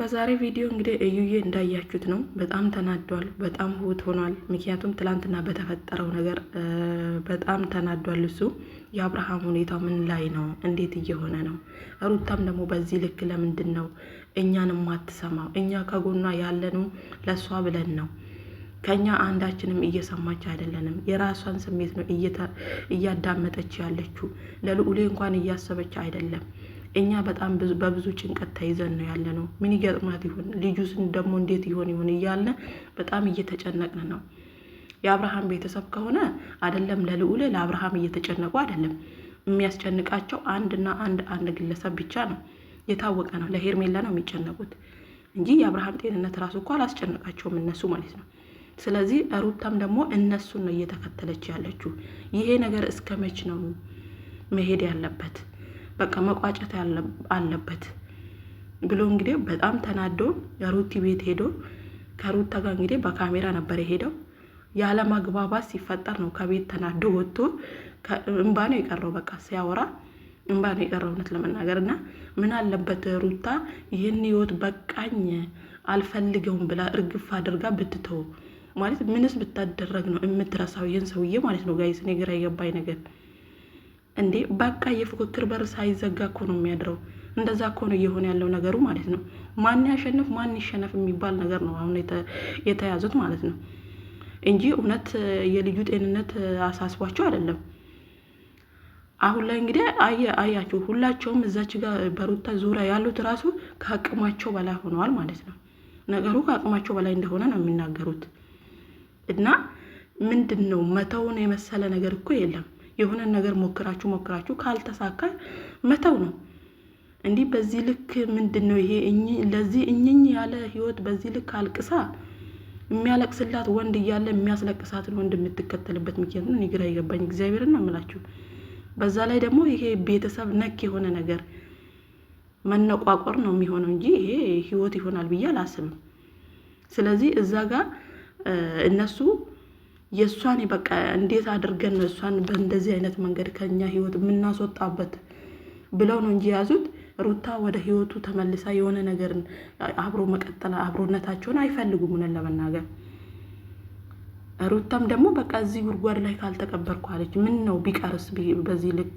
በዛሬ ቪዲዮ እንግዲህ እዩዬ እንዳያችሁት ነው። በጣም ተናዷል፣ በጣም ሁት ሆኗል። ምክንያቱም ትላንትና በተፈጠረው ነገር በጣም ተናዷል። እሱ የአብርሃም ሁኔታ ምን ላይ ነው? እንዴት እየሆነ ነው? ሩታም ደግሞ በዚህ ልክ ለምንድን ነው እኛን ማትሰማው? እኛ ከጎኗ ያለነው ለሷ ብለን ነው። ከኛ አንዳችንም እየሰማች አይደለንም። የራሷን ስሜት ነው እያዳመጠች ያለችው። ለልዑሌ እንኳን እያሰበች አይደለም። እኛ በጣም በብዙ ጭንቀት ተይዘን ነው ያለነው። ምን ይገጥማት ይሆን? ልጁስ ደግሞ እንዴት ይሆን እያለ በጣም እየተጨነቅን ነው። የአብርሃም ቤተሰብ ከሆነ አይደለም ለልዑል ለአብርሃም እየተጨነቁ አይደለም። የሚያስጨንቃቸው አንድና አንድ ግለሰብ ብቻ ነው። የታወቀ ነው። ለሄርሜላ ነው የሚጨነቁት እንጂ የአብርሃም ጤንነት ራሱ እኮ አላስጨነቃቸውም እነሱ ማለት ነው። ስለዚህ ሩታም ደግሞ እነሱን ነው እየተከተለች ያለችው። ይሄ ነገር እስከ መች ነው መሄድ ያለበት? በቃ መቋጨት አለበት ብሎ እንግዲህ በጣም ተናዶ ሩቲ ቤት ሄዶ ከሩታ ጋር እንግዲህ በካሜራ ነበር የሄደው። ያለ ማግባባት ሲፈጠር ነው ከቤት ተናዶ ወጥቶ እንባ ነው የቀረው። በቃ ሲያወራ እንባ ነው የቀረው እውነት ለመናገርና ምን አለበት ሩታ ይህን ህይወት በቃኝ አልፈልገውም ብላ እርግፍ አድርጋ ብትተው ማለት ምንስ ብታደረግ ነው የምትረሳው ይህን ሰውዬ ማለት ነው። ጋይስ እኔ ግራ የገባኝ ነገር እንዴ በቃ የፉክክር በር ሳይዘጋ እኮ ነው የሚያድረው። እንደዛ እኮ ነው እየሆነ ያለው ነገሩ ማለት ነው። ማን ያሸንፍ ማን ይሸነፍ የሚባል ነገር ነው አሁን የተያዙት ማለት ነው እንጂ እውነት የልጁ ጤንነት አሳስቧቸው አይደለም። አሁን ላይ እንግዲህ አያችሁ ሁላቸውም እዛች ጋር በሩታ ዙሪያ ያሉት ራሱ ከአቅማቸው በላይ ሆነዋል ማለት ነው። ነገሩ ከአቅማቸው በላይ እንደሆነ ነው የሚናገሩት። እና ምንድን ነው መተውን የመሰለ ነገር እኮ የለም። የሆነ ነገር ሞክራችሁ ካልተሳካ መተው ነው። እንዲህ በዚህ ልክ ምንድነው ይሄ ለዚህ እኝኝ ያለ ህይወት በዚህ ልክ አልቅሳ የሚያለቅስላት ወንድ እያለ የሚያስለቅሳትን ወንድ የምትከተልበት ምክንያት ነው ግራ ይገባኝ። እግዚአብሔርን ነው የምላችሁ። በዛ ላይ ደግሞ ይሄ ቤተሰብ ነክ የሆነ ነገር መነቋቆር ነው የሚሆነው እንጂ ይሄ ህይወት ይሆናል ብዬ አላስብም። ስለዚህ እዛ ጋር እነሱ የሷን በቃ እንዴት አድርገን ነው እሷን በእንደዚህ አይነት መንገድ ከኛ ህይወት የምናስወጣበት ብለው ነው እንጂ ያዙት። ሩታ ወደ ህይወቱ ተመልሳ የሆነ ነገር አብሮ መቀጠል አብሮነታቸውን አይፈልጉም ነው ለመናገር። ሩታም ደግሞ በቃ እዚህ ጉድጓድ ላይ ካልተቀበርኩ አለች። ምን ነው ቢቀርስ በዚህ ልክ